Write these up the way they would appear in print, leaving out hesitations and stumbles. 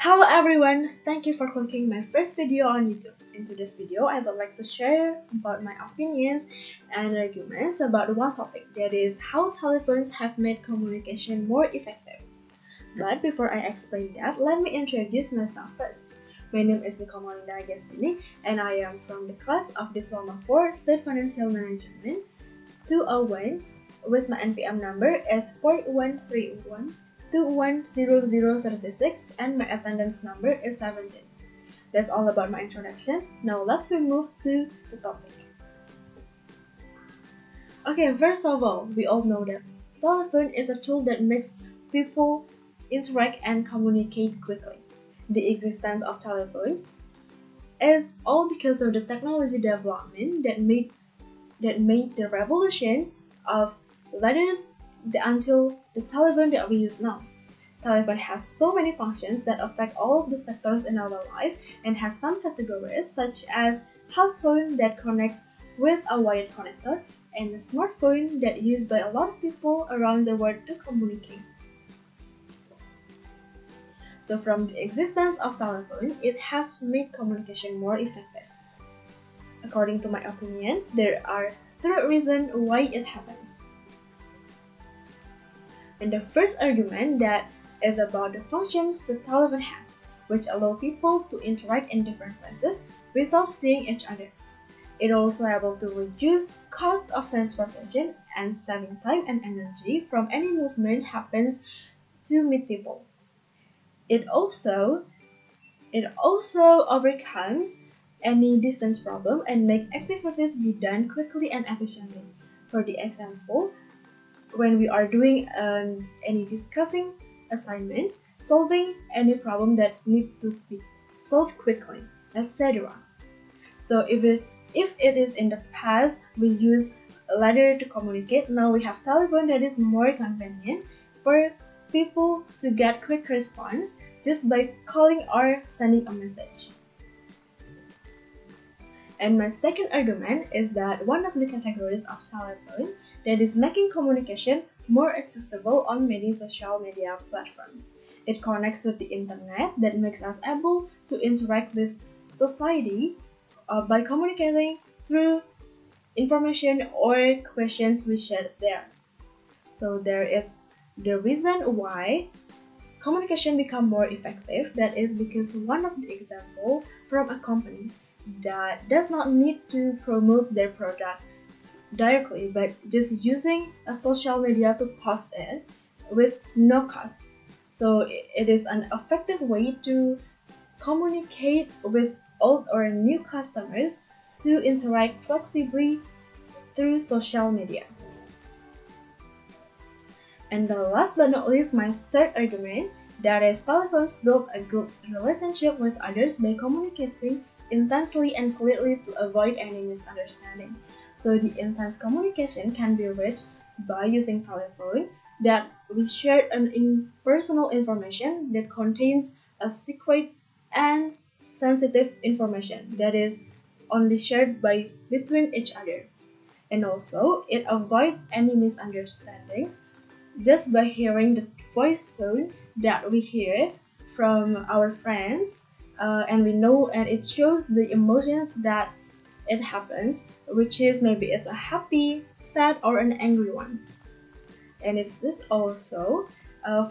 Hello everyone, thank you for clicking my first video on YouTube. In today's video, I would like to share about my opinions and arguments about one topic, that is how telephones have made communication more effective. But before I explain that, let me introduce myself first. My name is Komang Agiastini and I am from the class of Diploma 4 State Financial Management 201 with my NPM number is 4131. 210036 and my attendance number is 17. That's all about my introduction. Now let's move to the topic. Okay, first of all, we all know that telephone is a tool that makes people interact and communicate quickly. The existence of telephone is all because of the technology development that made the revolution of letters until the telephone that we use now. Telephone has so many functions that affect all of the sectors in our life and has some categories such as house phone that connects with a wired connector and a smartphone that is used by a lot of people around the world to communicate. So from the existence of telephone, it has made communication more effective. According to my opinion, there are three reasons why it happens. And the first argument that is about the functions the telephone has, which allow people to interact in different places without seeing each other. It also able to reduce cost of transportation and saving time and energy from any movement happens to meet people. It also overcomes any distance problem and make activities be done quickly and efficiently. For the example, when we are doing any discussing assignment, solving any problem that need to be solved quickly, etc. So if it is in the past we use a letter to communicate, now we have telephone that is more convenient for people to get quick response just by calling or sending a message. And my second argument is that one of the categories of telephone that is making communication more accessible on many social media platforms. It connects with the internet that makes us able to interact with society by communicating through information or questions we share there. So there is the reason why communication become more effective. That is because one of the example from a company that does not need to promote their product directly, but just using a social media to post it with no cost. So it is an effective way to communicate with old or new customers to interact flexibly through social media. And the last but not least, my third argument, that is telephones build a good relationship with others by communicating intensely and clearly to avoid any misunderstanding. So the intense communication can be reached by using telephone that we share an impersonal information that contains a secret and sensitive information that is only shared between each other. And also, it avoids any misunderstandings just by hearing the voice tone that we hear from our friends. And we know, and it shows the emotions that it happens, which is maybe it's a happy, sad, or an angry one. And it is also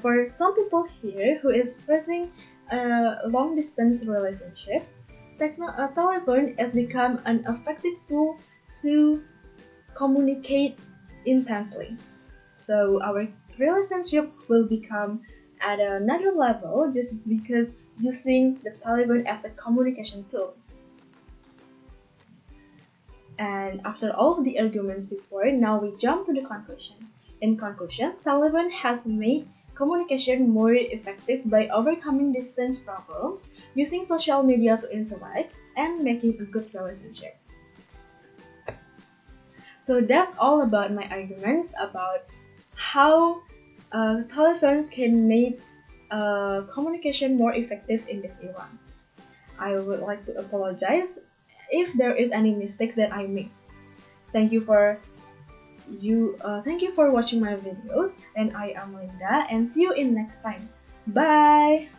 for some people here who is facing a long distance relationship, telephone has become an effective tool to communicate intensely. So our relationship will become at another level just because using the telephone as a communication tool. And after all of the arguments before, now we jump to the conclusion. In conclusion, telephone has made communication more effective by overcoming distance problems, using social media to interact, and making a good relationship. So that's all about my arguments about how telephones can make communication more effective in this era. I would like to apologize if there is any mistakes that I made. Thank you for watching my videos, and I am Linda, and see you in next time. Bye.